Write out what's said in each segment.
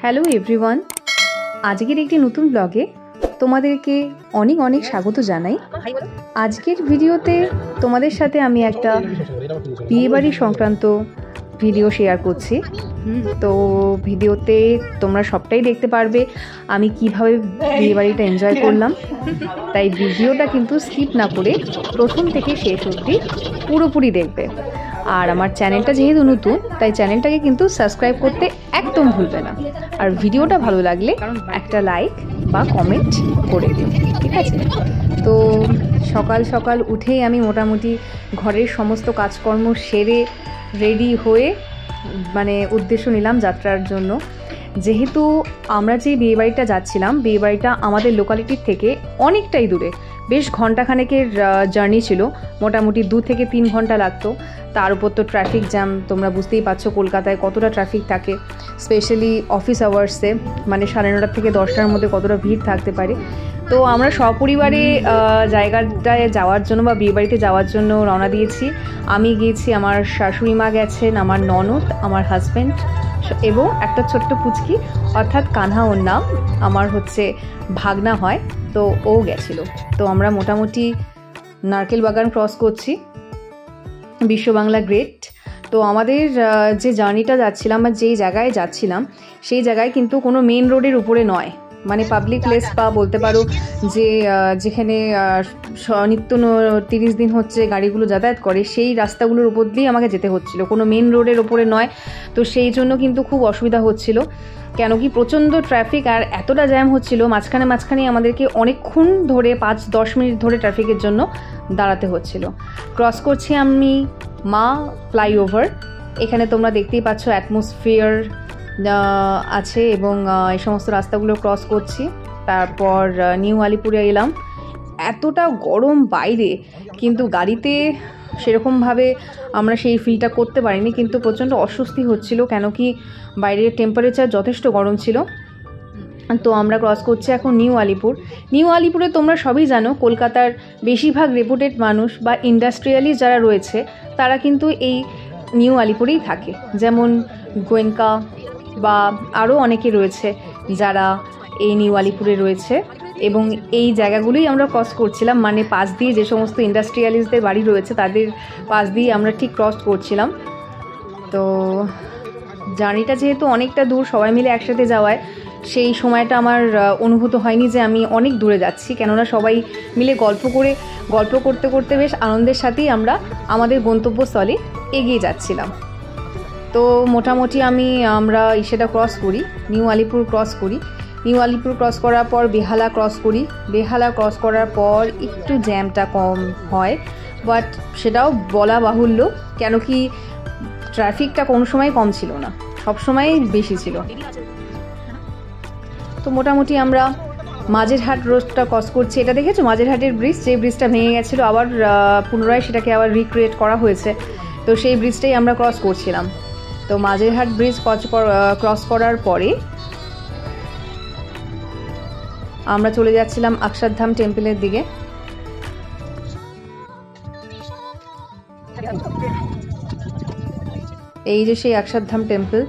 Hello everyone, আজকের একটি নতুন ব্লগে তোমাদেরকে অনেক অনেক স্বাগত জানাই। আজকের ভিডিওতে তোমাদের সাথে আমি একটা বিয়েবাড়ি সংক্রান্ত ভিডিও শেয়ার করছি। তো ভিডিওতে তোমরা সবটাই দেখতে পারবে আমি কিভাবে বিয়েবাড়িটা এনজয় করলাম। তাই ভিডিওটা কিন্তু স্কিপ না করে প্রথম থেকে শেষ অবধি পুরোপুরি দেখবে। আর আমার চ্যানেলটা যেহেতু নতুন, তাই চ্যানেলটাকে কিন্তু সাবস্ক্রাইব করতে একদম ভুলবে না। আর ভিডিওটা ভালো লাগলে একটা লাইক বা কমেন্ট করে দিও, ঠিক আছে? তো সকাল সকাল উঠেই আমি মোটামুটি ঘরের সমস্ত কাজকর্ম সেরে রেডি হয়ে উদ্দেশ্য নিলাম যাত্রার জন্য। যেহেতু আমরা যে বিয়েবাড়িটা যাচ্ছিলাম, বিয়েবাড়িটা আমাদের লোকালিটির থেকে অনেকটাই দূরে, বেশ ঘন্টাখানেকের জার্নি ছিল, মোটামুটি 2 থেকে 3 ঘন্টা লাগতো। তার উপর তো ট্রাফিক জ্যাম, তোমরা বুঝতেই পারছো কলকাতায় কতটা ট্রাফিক থাকে, স্পেশালি অফিস আওয়ার্সে, 9:30 থেকে 10টার মধ্যে কতটা ভিড় থাকতে পারে। তো আমরা সপরিবারে জায়গাটায় যাওয়ার জন্য বা বিয়েবাড়িতে যাওয়ার জন্য রওনা দিয়েছি। আমি গিয়েছি, আমার শাশুড়ি মা গেছেন, আমার ননদ, আমার হাজব্যান্ড এবং একটা ছোট্ট পুচকি, অর্থাৎ কানহা ওর নাম, আমার ভাগনা হয়, তো ও গেছিলো। তো আমরা মোটামুটি নারকেল বাগান ক্রস করছি, বিশ্ব বাংলা গেট। তো আমাদের যে জার্নিটা যাচ্ছিলাম বা যেই জায়গায় যাচ্ছিলাম, সেই জায়গায় কিন্তু কোনো মেন রোডের উপরে নয়, পাবলিক প্লেস বা বলতে পারো যে যেখানে নিত্য 30 দিন গাড়িগুলো যাতায়াত করে, সেই রাস্তাগুলোর উপর দিয়েই আমাকে যেতে হচ্ছিল, কোনো মেন রোডের ওপরে নয়। তো সেই জন্য কিন্তু খুব অসুবিধা হচ্ছিল, কেন কি প্রচণ্ড ট্রাফিক আর এতটা জ্যাম হচ্ছিল, মাঝখানে আমাদেরকে অনেকক্ষণ ধরে 5-10 মিনিট ধরে ট্রাফিকের জন্য দাঁড়াতে হচ্ছিল। ক্রস করছি আমি মা ফ্লাইওভার। এখানে তোমরা দেখতেই পাচ্ছ অ্যাটমসফিয়ার আছে এবং এই সমস্ত রাস্তাগুলো ক্রস করছি। তারপর নিউ আলিপুরে এলাম। এতটা গরম বাইরে, কিন্তু গাড়িতে সেরকমভাবে আমরা সেই ফিলটা করতে পারিনি, কিন্তু প্রচণ্ড অস্বস্তি হচ্ছিল, কেন কি বাইরের টেম্পারেচার যথেষ্ট গরম ছিল। তো আমরা ক্রস করছি এখন নিউ আলিপুর। নিউ আলিপুরে তোমরা সবই জানো, কলকাতার বেশিরভাগ রেপুটেড মানুষ বা ইন্ডাস্ট্রিয়ালিস্ট যারা রয়েছে, তারা কিন্তু এই নিউ আলিপুরেই থাকে। যেমন গোয়েঙ্কা বা আরও অনেকে রয়েছে যারা এই নিউ আলিপুরে রয়েছে, এবং এই জায়গাগুলোই আমরা ক্রস করছিলাম, পাশ দিয়ে যে সমস্ত ইন্ডাস্ট্রিয়ালিস্টদের বাড়ি রয়েছে তাদের পাশ দিয়ে আমরা ঠিক ক্রস করছিলাম। তো জার্নিটা যেহেতু অনেকটা দূর, সবাই মিলে একসাথে যাওয়ায় সেই সময়টা আমার অনুভূত হয়নি যে আমি অনেক দূরে যাচ্ছি, কেননা সবাই মিলে গল্প করতে করতে বেশ আনন্দের সাথেই আমরা আমাদের গন্তব্যস্থলে এগিয়ে যাচ্ছিলাম। তো মোটামুটি আমরা সেটা ক্রস করি, নিউ আলিপুর ক্রস করি। নিউ আলিপুর ক্রস করার পর বেহালা ক্রস করি। বেহালা ক্রস করার পর একটু জ্যামটা কম হয়, বাট সেটাও বলা বাহুল্য, কেন কি ট্রাফিকটা কোনো সময় কম ছিল না, সব সময় বেশি ছিল। তো মোটামুটি আমরা মাঝেরহাট রোডটা ক্রস করছি। এটা দেখেছো মাঝেরহাটের ব্রিজ, যে ব্রিজটা ভেঙে গেছিলো, আবার পুনরায় সেটাকে আবার রিক্রিয়েট করা হয়েছে। তো সেই ব্রিজটাই আমরা ক্রস করছিলাম। তো মাঝেরহাট ব্রিজ ক্রস করার পরে আমরা চলে যাচ্ছিলাম অক্ষরধাম টেম্পলের দিকে। এই যে সেই অক্ষরধাম টেম্পল,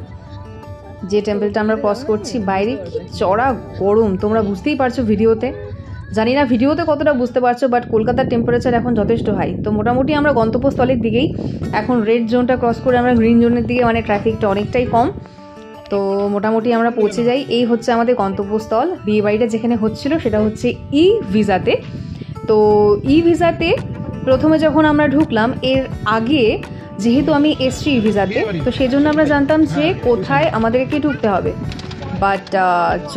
যে টেম্পলটা আমরা ক্রস করছি। বাইরে কি চড়া গরম, তোমরা বুঝতেই পারছো ভিডিওতে, জানি না ভিডিওতে কতটা বুঝতে পারছো, বাট কলকাতার টেম্পারেচার এখন যথেষ্ট হাই। তো মোটামুটি আমরা গন্তব্যস্থলের দিকেই, এখন রেড জোনটা ক্রস করে আমরা গ্রিন জোনের দিকে, ট্রাফিকটা অনেকটাই কম। তো মোটামুটি আমরা পৌঁছে যাই। এই হচ্ছে আমাদের গন্তব্যস্থল। বিয়েবাড়িটা যেখানে হচ্ছিল সেটা হচ্ছে ই ভিসাতে। তো ই ভিসাতে প্রথমে যখন আমরা ঢুকলাম, এর আগে যেহেতু আমি এসছি ই ভিসাতে, তো সেই জন্য আমরা জানতাম যে কোথায় আমাদেরকে ঢুকতে হবে। বাট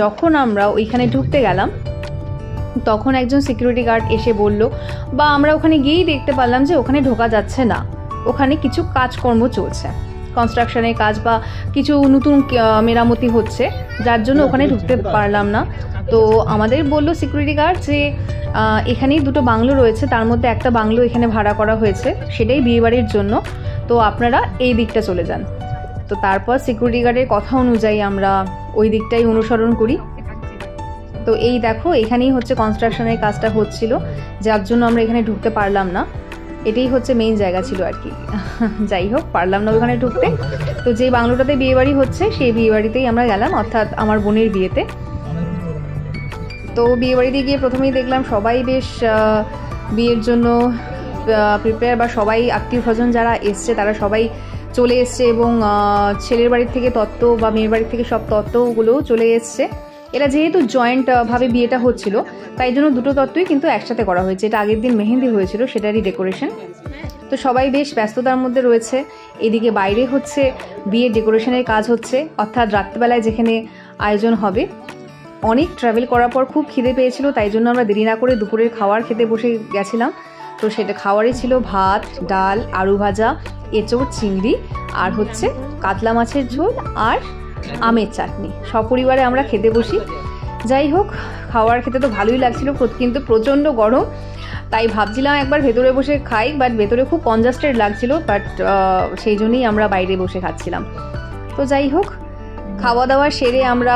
যখন আমরা ওইখানে ঢুকতে গেলাম, তখন একজন সিকিউরিটি গার্ড এসে বলল, বা আমরা ওখানে গিয়েই দেখতে পারলাম যে ওখানে ঢোকা যাচ্ছে না, ওখানে কিছু কাজকর্ম চলছে, কনস্ট্রাকশনের কাজ বা কিছু নতুন মেরামতি হচ্ছে, যার জন্য ওখানে ঢুকতে পারলাম না। তো আমাদের বললো সিকিউরিটি গার্ড যে এখানেই 2টো বাংলো রয়েছে, তার মধ্যে একটা বাংলো এখানে ভাড়া করা হয়েছে, সেটাই বিয়েবাড়ির জন্য, তো আপনারা এই দিকটা চলে যান। তো তারপর সিকিউরিটি গার্ডের কথা অনুযায়ী আমরা ওই দিকটাই অনুসরণ করি। তো এই দেখো, এখানেই কনস্ট্রাকশনের কাজটা হচ্ছিল, যার জন্য আমরা এখানে ঢুকতে পারলাম না। এটাই হচ্ছে মেইন জায়গা ছিল আর কি। যাই হোক, পারলাম না ওখানে ঢুকতে। তো যে বাংলোটাতে বিয়েবাড়ি হচ্ছে সেই বিয়েবাড়িতেই আমরা গেলাম, অর্থাৎ আমার বোনের বিয়েতে। তো বিয়েবাড়িতে গিয়ে প্রথমেই দেখলাম সবাই বেশ বিয়ের জন্য প্রিপেয়ার, বা সবাই আত্মীয় স্বজন যারা এসছে তারা সবাই চলে এসছে, এবং ছেলের বাড়ির থেকে তত্ত্ব বা মেয়ের বাড়ির থেকে সব তত্ত্বগুলোও চলে এসছে। এরা যেহেতু জয়েন্ট ভাবে বিয়েটা হচ্ছিল, তাই জন্য দুটো তত্ত্বই কিন্তু একসাথে করা হয়েছে। এটা আগের দিন মেহেন্দি হয়েছিল, সেটারই ডেকোরেশন। তো সবাই বেশ ব্যস্ততার মধ্যে রয়েছে। এদিকে বাইরে হচ্ছে বিয়ের ডেকোরেশনের কাজ হচ্ছে, অর্থাৎ রাত্রিবেলায় যেখানে আয়োজন হবে। অনেক ট্রাভেল করার পর খুব খিদে পেয়েছিল, তাই জন্য আমরা দেরি না করে দুপুরের খাবার খেতে বসে গেছিলাম। তো সেটা খাওয়ারই ছিল ভাত, ডাল, আলু ভাজা, এঁচোড়, চিংড়ি, আর হচ্ছে কাতলা মাছের ঝোল আর আমের চাটনি। সপরিবারে আমরা খেতে বসি। যাই হোক, খাওয়ার খেতে তো ভালোই লাগছিল, কিন্তু প্রচণ্ড গরম, তাই ভাবছিলাম একবার ভেতরে বসে খাই, বাট ভেতরে খুব কনজাস্টেড লাগছিল, বাট সেই জন্যই আমরা বাইরে বসে খাচ্ছিলাম। তো যাই হোক, খাওয়া দাওয়া সেরে আমরা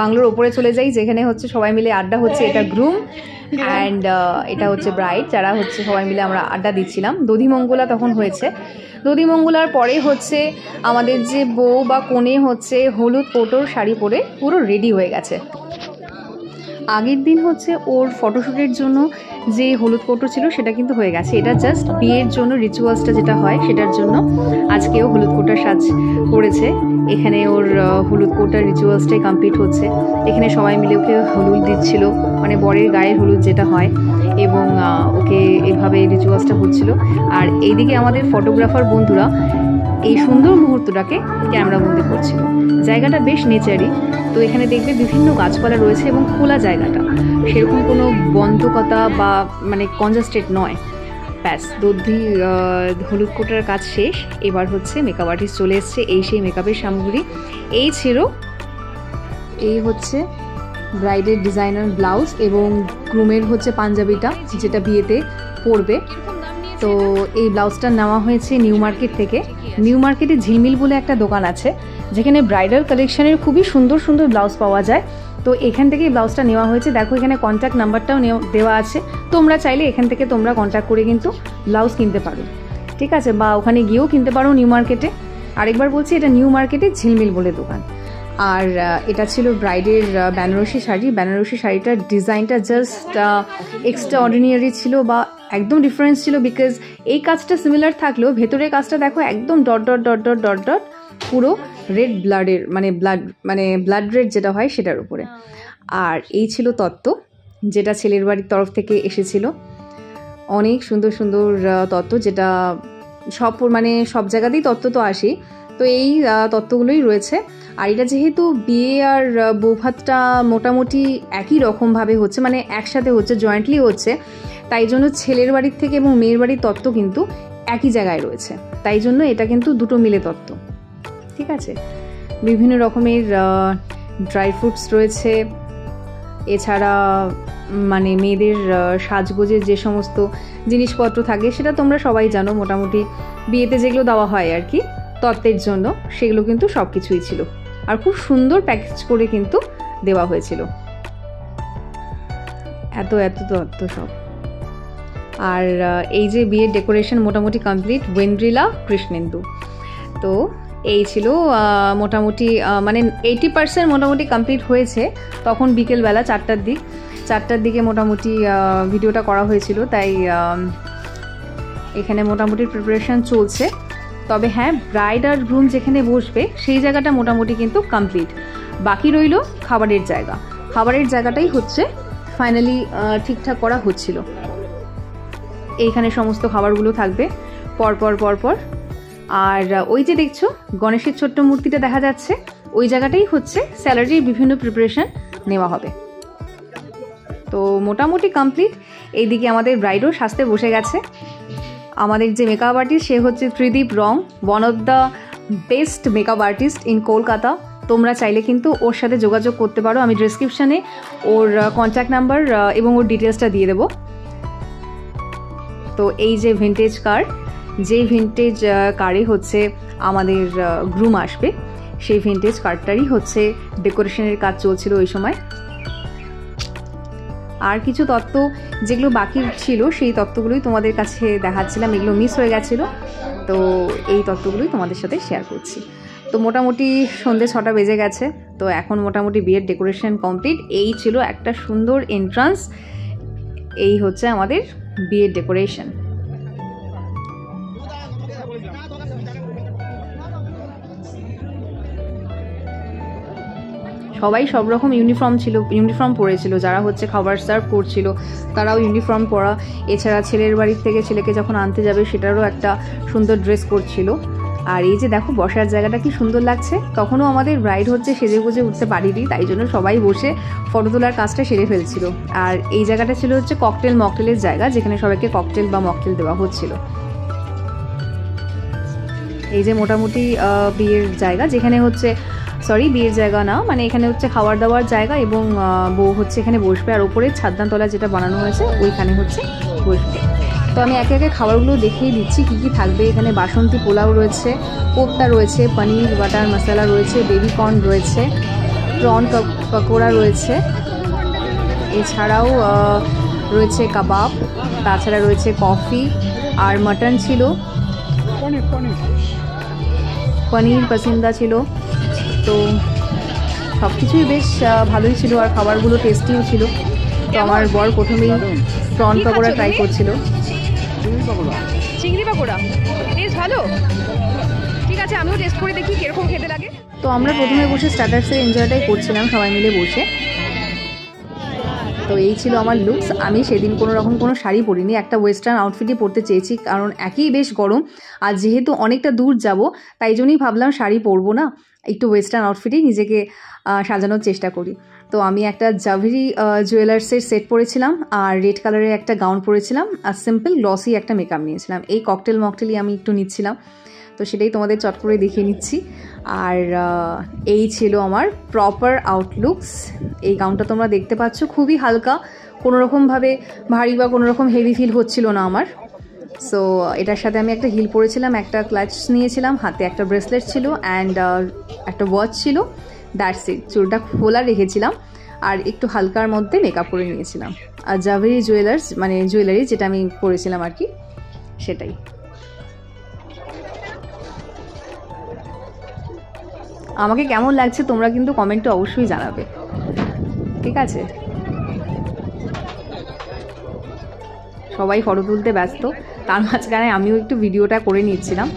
বাংলোর ওপরে চলে যাই, যেখানে হচ্ছে সবাই মিলে আড্ডা হচ্ছে। এটা গ্রুম অ্যান্ড এটা হচ্ছে ব্রাইড, যারা হচ্ছে সবাই মিলে আমরা আড্ডা দিচ্ছিলাম। দধিমঙ্গলা তখন হয়েছে। দধিমঙ্গলার পরে হচ্ছে আমাদের যে বউ বা কনে হচ্ছে হলুদ কোটোর শাড়ি পরে পুরো রেডি হয়ে গেছে। আগের দিন হচ্ছে ওর ফটোশ্যুটের জন্য যে হলুদ কোটো ছিল সেটা কিন্তু হয়ে গেছে। এটা জাস্ট বিয়ের জন্য রিচুয়ালসটা যেটা হয় সেটার জন্য আজকেও হলুদ কোটার সাজ করেছে। এখানে ওর হলুদ কোটার রিচুয়ালসটাই কমপ্লিট হচ্ছে। এখানে সবাই মিলে ওকে হলুদ দিচ্ছিল, মানে বরের গায়ের হলুদ যেটা হয়, এবং ওকে এভাবে রিচুয়ালসটা হচ্ছিল। আর এইদিকে আমাদের ফটোগ্রাফার বন্ধুরা এই সুন্দর মুহূর্তটাকে ক্যামেরাবন্দি করছিল। জায়গাটা বেশ নেচারি, তো এখানে দেখবে বিভিন্ন গাছপালা রয়েছে এবং খোলা জায়গাটা, সেরকম কোনো বন্ধকতা বা মানে কনজাস্টেড নয়। ব্যাস, দধি হলুদ কোটার কাজ শেষ। এবার হচ্ছে মেকআপ আর্টিস্ট চলে এসছে। এই সেই মেকআপের সামগ্রী এই ছিল। এই হচ্ছে ব্রাইডের ডিজাইনার ব্লাউজ এবং গ্রুমের হচ্ছে পাঞ্জাবিটা, যেটা বিয়েতে পরবে। তো এই ব্লাউজটা নেওয়া হয়েছে নিউ মার্কেট থেকে। নিউ মার্কেটে ঝিলমিল বলে একটা দোকান আছে, যেখানে ব্রাইডাল কালেকশনের খুবই সুন্দর সুন্দর ব্লাউজ পাওয়া যায়। তো এখান থেকে ব্লাউজটা নেওয়া হয়েছে। দেখো এখানে কন্ট্যাক্ট নাম্বারটাও দেওয়া আছে, তোমরা চাইলে এখান থেকে তোমরা কন্ট্যাক্ট করে কিন্তু ব্লাউজ কিনতে পারো, ঠিক আছে, বা ওখানে গিয়েও কিনতে পারো নিউ মার্কেটে। আরেকবার বলছি, এটা নিউ মার্কেটে ঝিলমিল বলে দোকান। আর এটা ছিল ব্রাইডের বেনারসি শাড়ি। বেনারসি শাড়িটার ডিজাইনটা জাস্ট এক্সট্রা অর্ডিনারি ছিল, বা একদম ডিফারেন্স ছিল, বিকজ এই কাজটা সিমিলার থাকলেও ভেতরের কাজটা দেখো একদম dot dot dot dot dot dot পুরো রেড ব্লাডের মানে ব্লাড রেড যেটা হয় সেটার উপরে। আর এই ছিল তত্ত্ব, যেটা ছেলের বাড়ির তরফ থেকে এসেছিল। অনেক সুন্দর সুন্দর তত্ত্ব, যেটা সব জায়গাতেই তত্ত্ব তো আসে, তো এই তত্ত্বগুলোই রয়েছে। আর এটা যেহেতু বিয়ে আর বৌভাতটা মোটামুটি একই রকমভাবে হচ্ছে, মানে একসাথে হচ্ছে, জয়েন্টলি হচ্ছে, তাই জন্য ছেলের বাড়ির থেকে এবং মেয়ের বাড়ির তত্ত্ব কিন্তু একই জায়গায় রয়েছে। তাই জন্য এটা কিন্তু দুটো মিলে তত্ত্ব, ঠিক আছে। বিভিন্ন রকমের ড্রাই ফ্রুটস রয়েছে। এছাড়া মানে মেয়েদের সাজগোজের যে সমস্ত জিনিসপত্র থাকে সেটা তোমরা সবাই জানো, মোটামুটি বিয়েতে যেগুলো দেওয়া হয় আর কি তত্ত্বের জন্য, সেগুলো কিন্তু সব কিছুই ছিল। আর খুব সুন্দর প্যাকেজ করে কিন্তু দেওয়া হয়েছিল। এত এত তত্ত্ব সব। আর এই যে বিয়ের ডেকোরেশন মোটামুটি কমপ্লিট, ওয়েন্দ্রিলা কৃষ্ণেন্দু। তো এই ছিল মোটামুটি মানে 80% মোটামুটি কমপ্লিট হয়েছে। তখন বিকেলবেলা 4টার দিকে মোটামুটি ভিডিওটা করা হয়েছিল, তাই এখানে মোটামুটি প্রিপারেশন চলছে। তবে হ্যাঁ, ব্রাইড আর গ্রুম যেখানে বসবে সেই জায়গাটা মোটামুটি কিন্তু কমপ্লিট। বাকি রইল খাবারের জায়গা। খাবারের জায়গাটাই হচ্ছে ফাইনালি ঠিকঠাক করা হচ্ছিল। এইখানে সমস্ত খাবারগুলো থাকবে পরপর। আর ওই যে দেখছো গণেশের ছোট্ট মূর্তিটা দেখা যাচ্ছে, ওই জায়গাটাই হচ্ছে স্যালারির বিভিন্ন প্রিপারেশন নেওয়া হবে। তো মোটামুটি কমপ্লিট। এইদিকে আমাদের ব্রাইডও সাজতে বসে গেছে। আমাদের যে মেকআপ আর্টিস্ট সে হচ্ছে Tridip Rang, one of the best makeup artist in Kolkata. তোমরা চাইলে কিন্তু ওর সাথে যোগাযোগ করতে পারো। আমি ডেসক্রিপশানে ওর কন্ট্যাক্ট নাম্বার এবং ওর ডিটেলসটা দিয়ে দেবো। তো এই যে ভিন্টেজ কার, যেই ভিন্টেজ কারে হচ্ছে আমাদের গ্রুম আসবে, সেই ভিন্টেজ কারটারই হচ্ছে ডেকোরেশনের কাজ চলছিল ওই সময়। আর কিছু তত্ত্ব যেগুলো বাকি ছিল সেই তত্ত্বগুলোই তোমাদের কাছে দেখাচ্ছিলাম, এগুলো মিস হয়ে গেছিলো, তো এই তত্ত্বগুলোই তোমাদের সাথে শেয়ার করছি। তো মোটামুটি সন্ধ্যে 6টা বেজে গেছে, তো এখন মোটামুটি বিয়ের ডেকোরেশন কমপ্লিট। এই ছিল একটা সুন্দর এন্ট্রান্স, এই হচ্ছে আমাদের বিয়ের ডেকোরেশন। সবাই সব রকম ইউনিফর্ম পরেছিল, যারা হচ্ছে খাবার সার্ভ করছিল তারাও ইউনিফর্ম পরা, এছাড়া ছেলের বাড়ির থেকে ছেলেকে যখন আনতে যাবে সেটারও একটা সুন্দর ড্রেস করছিল। আর এই যে দেখো বসার জায়গাটা কি সুন্দর লাগছে, তখনও আমাদের ব্রাইড হচ্ছে সেজে গুজে উঠতে পারিনি, তাই জন্য সবাই বসে ফটো তোলার কাজটা সেরে ফেলছিল। আর এই জায়গাটা ছিল হচ্ছে মকটেলের জায়গা, যেখানে সবাইকে ককটেল বা মকটেল দেওয়া হচ্ছিল। এই যে মোটামুটি বিয়ের জায়গা, যেখানে হচ্ছে বিয়ের জায়গা না, মানে এখানে হচ্ছে খাওয়ার দাওয়ার জায়গা, এবং বউ হচ্ছে এখানে বসবে, আর ওপরে ছাদনাতলা যেটা বানানো হয়েছে ওইখানে হচ্ছে বসবে। তো আমি একে একে খাবারগুলো দেখিয়ে দিচ্ছি কী কী থাকবে। এখানে বাসন্তী পোলাও রয়েছে, কোপ্তা রয়েছে, পনির বাটার মশলা রয়েছে, বেবি কর্ন রয়েছে, প্রন পকোড়া রয়েছে, এছাড়াও রয়েছে কাবাব, তাছাড়া রয়েছে কফি, আর মাটন ছিল, পনির পসিন্দা ছিল। তো সব কিছুই বেশ ভালোই ছিল, আর খাবারগুলো টেস্টিও ছিল। তো আমার বর প্রথমেই প্রন পকোড়া ট্রাই করছিল। চিংড়ি পকোড়া টেস্ট ভালো, ঠিক আছে আমিও টেস্ট করে দেখি কিরকম খেতে লাগে। তো আমরা প্রথমে বসে স্টার্টার্সের এনজয়টাই করছিলাম সবাই মিলে বসে। তো এই ছিল আমার লুকস। আমি সেদিন কোনো শাড়ি পরিনি, একটা ওয়েস্টার্ন আউটফিটই পরতে চেয়েছি, কারণ একই বেশ গরম, আর যেহেতু অনেকটা দূর যাব তাই জন্যই ভাবলাম শাড়ি পরবো না, একটু ওয়েস্টার্ন আউটফিটেই নিজেকে সাজানোর চেষ্টা করি। তো আমি একটা জাভেরি জুয়েলার্সের সেট পরেছিলাম, আর রেড কালারের একটা গাউন পরেছিলাম, আর সিম্পল গ্লসি একটা মেকআপ নিয়েছিলাম। এই মকটেলই আমি একটু নিচ্ছিলাম, তো সেটাই তোমাদের চট করে দেখিয়ে নিচ্ছি। আর এই ছিল আমার প্রপার আউটলুকস। এই গাউনটা তোমরা দেখতে পাচ্ছ, খুবই হালকা, কোনোরকমভাবে ভারী বা কোনোরকম হেভি ফিল হচ্ছিল না আমার। সো এটার সাথে আমি একটা হিল পরেছিলাম, একটা ক্লাচ নিয়েছিলাম, হাতে একটা ব্রেসলেট ছিল, অ্যান্ড একটা ওয়াচ ছিল, দ্যাটস ইট। চুলটা খোলা রেখেছিলাম, আর একটু হালকার মধ্যে মেকআপ করে নিয়েছিলাম। আর জাভেরি জুয়েলারি যেটা আমি পরেছিলাম আর কি, সেটাই। আমাকে কেমন লাগছে তোমরা কিন্তু কমেন্টে অবশ্যই জানাবে, ঠিক আছে? সবাই ফটো তুলতে ব্যস্ত, তার মাঝখানে আমিও একটু ভিডিওটা করে নিচ্ছিলাম।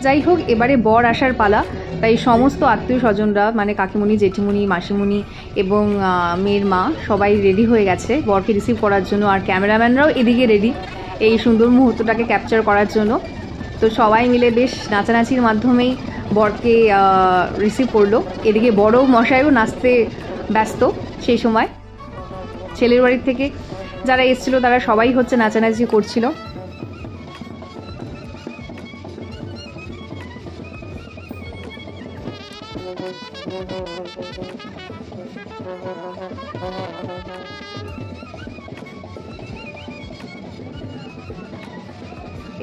যাই হোক, এবারে বর আসার পালা, তাই সমস্ত আত্মীয় স্বজনরা, মানে কাকিমণি, জেঠিমণি, মাসিমণি এবং মেয়ের মা সবাই রেডি হয়ে গেছে বরকে রিসিভ করার জন্য, আর ক্যামেরাম্যানরাও এদিকে রেডি এই সুন্দর মুহূর্তটাকে ক্যাপচার করার জন্য। তো সবাই মিলে বেশ নাচানাচির মাধ্যমেই বরকে রিসিভ করলো। এদিকে বড় মশাইও নাচতে ব্যস্ত সেই সময়। ছেলের বাড়ির থেকে যারা এসেছিল তারা সবাই হচ্ছে নাচানাচি করছিল।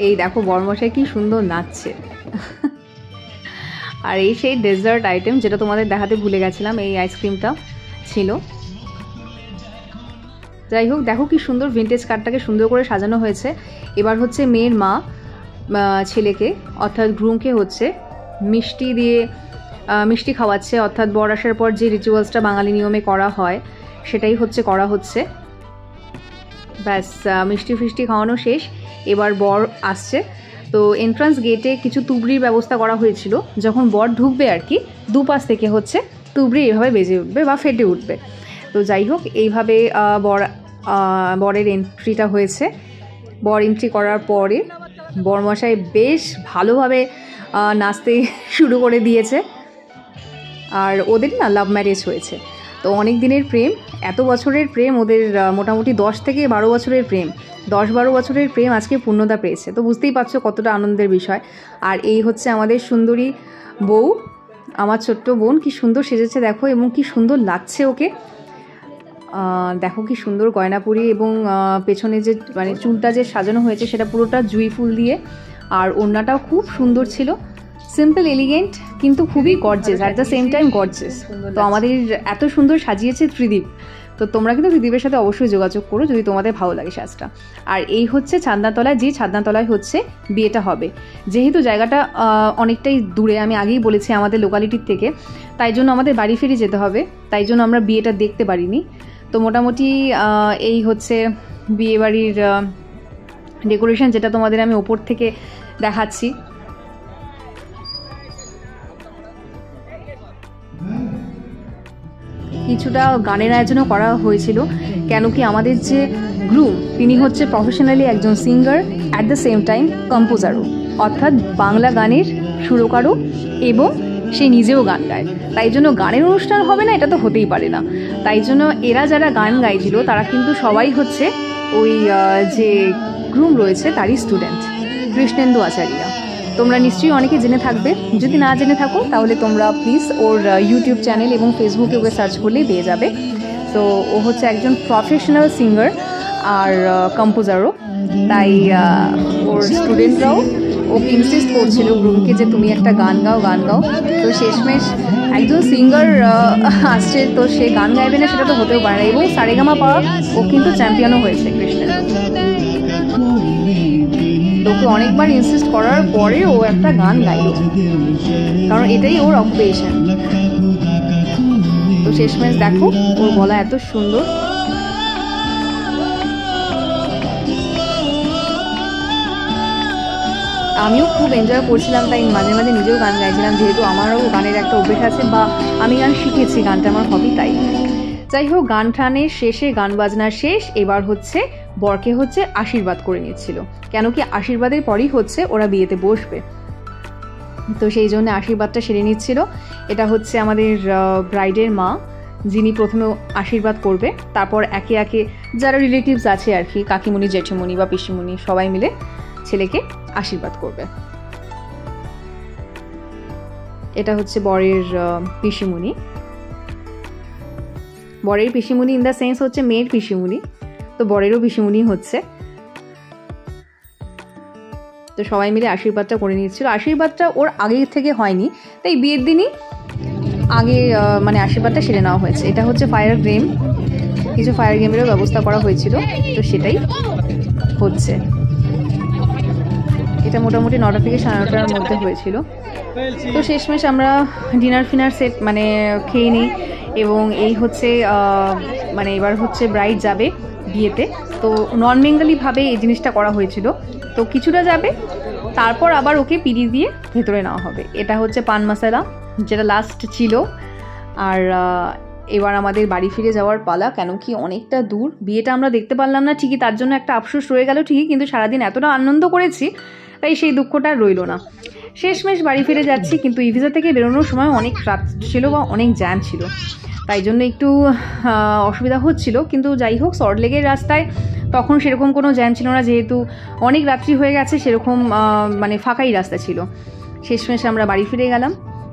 এই দেখো বরমশাই কি সুন্দর নাচছে। আর এই সেই ডেজার্ট আইটেম যেটা তোমাদের দেখাতে ভুলে গেছিলাম, এই আইসক্রিমটা ছিল। যাই হোক, দেখো কি সুন্দর ভিন্টেজ কার্ডটাকে সুন্দর করে সাজানো হয়েছে। এবার হচ্ছে মেয়ের মা ছেলেকে অর্থাৎ গ্রুমকে হচ্ছে মিষ্টি খাওয়াচ্ছে, অর্থাৎ বর আসার পর যে রিচুয়ালসটা বাঙালি নিয়মে করা হয় সেটাই করা হচ্ছে। ব্যাস, মিষ্টি ফিষ্টি খাওয়ানো শেষ, এবার বর আসছে। তো এন্ট্রান্স গেটে কিছু তুবড়ির ব্যবস্থা করা হয়েছিল, যখন বর ঢুকবে আর কি, দুপাশ থেকে হচ্ছে তুবড়ি এভাবে বেজে উঠবে বা ফেটে উঠবে। তো যাই হোক, এইভাবে বরের এন্ট্রিটা হয়েছে। বর এন্ট্রি করার পরে বরমশাই বেশ ভালোভাবে নাচতে শুরু করে দিয়েছে। আর ওদের না লাভ ম্যারেজ হয়েছে, তো অনেক দিনের প্রেম, এত বছরের প্রেম ওদের, মোটামুটি 10 থেকে 12 বছরের প্রেম, 10-12 বছরের প্রেম আজকে পূর্ণতা পেয়েছে। তো বুঝতেই পারছো কতটা আনন্দের বিষয়। আর এই হচ্ছে আমাদের সুন্দরী বউ, আমার ছোট্ট বোন, কি সুন্দর সেজেছে দেখো, এবং কি সুন্দর লাগছে ওকে। দেখো কি সুন্দর গয়না পরিয়ে, এবং পেছনে যে চুলটা যে সাজানো হয়েছে সেটা পুরোটা জুঁই ফুল দিয়ে, আর ওড়নাটাও খুব সুন্দর ছিল, সিম্পল এলিগেন্ট কিন্তু খুবই gorgeous, at the same time gorgeous. তো আমাদের এত সুন্দর সাজিয়েছে ত্রিদীপ, তো তোমরা কিন্তু দিদিবের সাথে অবশ্যই যোগাযোগ করো যদি তোমাদের ভালো লাগে সাজটা। আর এই হচ্ছে ছাদনাতলায়, যে ছাদনাতলায় হচ্ছে বিয়েটা হবে। যেহেতু জায়গাটা অনেকটাই দূরে, আমি আগেই বলেছি আমাদের লোকালিটির থেকে, তাই জন্য আমাদের বাড়ি ফিরে যেতে হবে, তাই জন্য আমরা বিয়েটা দেখতে পারিনি। তো মোটামুটি এই হচ্ছে বিয়েবাড়ির ডেকোরেশন, যেটা তোমাদের আমি ওপর থেকে দেখাচ্ছি। কিছুটা গানের আয়োজনও করা হয়েছিল, কেন কি আমাদের যে গ্রুম তিনি হচ্ছে প্রফেশনালি একজন singer, at the same time কম্পোজারও, অর্থাৎ বাংলা গানের সুরকারও, এবং সে নিজেও গান গায়। তাই জন্য গানের অনুষ্ঠান হবে না, এটা তো হতেই পারে না। তাই জন্য এরা যারা গান গাইছিল তারা কিন্তু সবাই হচ্ছে ওই যে গ্রুম রয়েছে তারই স্টুডেন্ট, কৃষ্ণেন্দু আচারিয়া। তোমরা নিশ্চয়ই অনেকে জেনে থাকবে, যদি না জেনে থাকো তাহলে তোমরা প্লিজ ওর ইউটিউব চ্যানেল এবং ফেসবুকে ওকে সার্চ করলেই পেয়ে যাবে। তো ও হচ্ছে একজন প্রফেশনাল সিঙ্গার আর কম্পোজারও, তাই ওর স্টুডেন্টরাও ওকে ইনসিস্ট করছিল গ্রুমকে যে তুমি একটা গান গাও। তো শেষমেশ একজন সিঙ্গার আসছে, তো সে গান গাইবে না সেটা তো হতেও পারে না। এবং সারেগামাপা ও কিন্তু চ্যাম্পিয়নও হয়েছে কৃষ্ণেন্দু। তোকে অনেকবার ইনসিস্ট করার পরে ও একটা গান গাইল, কারণ এটাই ওর অকুপেশন। তো শেষমেশ দেখো ওর গলা এত সুন্দর। আমিও খুব এনজয় করছিলাম, তাই মাঝে মাঝে নিজেও গান গাইছিলাম, যেহেতু আমারও গানের একটা অভ্যেস আছে, বা আমি গান শিখেছি, গানটা আমার হবি। তাই যাই হোক, গান টানের শেষে, গান বাজনার শেষ, এবার হচ্ছে বরকে হচ্ছে আশীর্বাদ করে নিচ্ছিল, কেন কি আশীর্বাদের পরই হচ্ছে ওরা বিয়েতে বসবে। তো সেই জন্য আশীর্বাদটা সেরে নিচ্ছিল। এটা হচ্ছে আমাদের ব্রাইডের মা, যিনি প্রথমে আশীর্বাদ করবে, তারপর একে একে যারা রিলেটিভস আছে আর কি, কাকিমণি, জেঠিমণি বা পিসিমণি, সবাই মিলে ছেলেকে আশীর্বাদ করবে। এটা হচ্ছে বরের পিসিমণি। বরের পিসিমণি ইন দ্য সেন্স হচ্ছে মেয়ের পিসিমণি, তো বরেরও পিসিমণি হচ্ছে। তো সবাই মিলে আশীর্বাদটা করে নিচ্ছিল। আশীর্বাদটা ওর আগে থেকে হয়নি, তাই বিয়ের দিনই আগে মানে আশীর্বাদটা সেরে নেওয়া হয়েছে। এটা হচ্ছে ফায়ার গেম, কিছু ফায়ার গেমেরও ব্যবস্থা করা হয়েছিল, তো সেটাই হচ্ছে। এটা মোটামুটি 9টা থেকে 9:30টার মধ্যে হয়েছিল। তো শেষমেশ আমরা ডিনার ফিনার সেট মানে খেয়ে নিই, এবং এই হচ্ছে মানে এবার হচ্ছে ব্রাইড যাবে বিয়েতে। তো নন বেঙ্গলিভাবে এই জিনিসটা করা হয়েছিল। তো কিছুটা যাবে, তারপর আবার ওকে পিড়ি দিয়ে ভেতরে নেওয়া হবে। এটা হচ্ছে পান মশলা, যেটা লাস্ট ছিল। আর এবার আমাদের বাড়ি ফিরে যাওয়ার পালা, কেন কি অনেকটা দূর। বিয়েটা আমরা দেখতে পারলাম না ঠিকই, তার জন্য একটা আফসোস রয়ে গেল ঠিকই, কিন্তু সারাদিন এতটা আনন্দ করেছি তাই সেই দুঃখটা রইল না। শেষমেশ বাড়ি ফিরে যাচ্ছি, কিন্তু ইভিজা থেকে বেরোনোর সময় অনেক রাত ছিল বা অনেক জ্যাম ছিল, তাই জন্য একটু অসুবিধা হচ্ছিল। কিন্তু যাই হোক, সল্টলেকের রাস্তায় তখন সেরকম কোনো জ্যাম ছিল না, যেহেতু অনেক রাত্রি হয়ে গেছে, সেরকম মানে ফাঁকাই রাস্তা ছিল। শেষমেশ আমরা বাড়ি ফিরে গেলাম।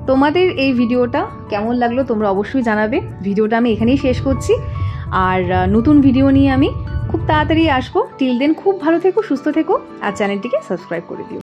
তোমাদের এই ভিডিওটা কেমন লাগলো তোমরা অবশ্যই জানাবে। ভিডিওটা আমি এখানেই শেষ করছি, আর নতুন ভিডিও নিয়ে আমি খুব তাড়াতাড়ি আসবো। টিল দেন খুব ভালো থেকো, সুস্থ থেকো, আর চ্যানেলটিকে সাবস্ক্রাইব করে দিও।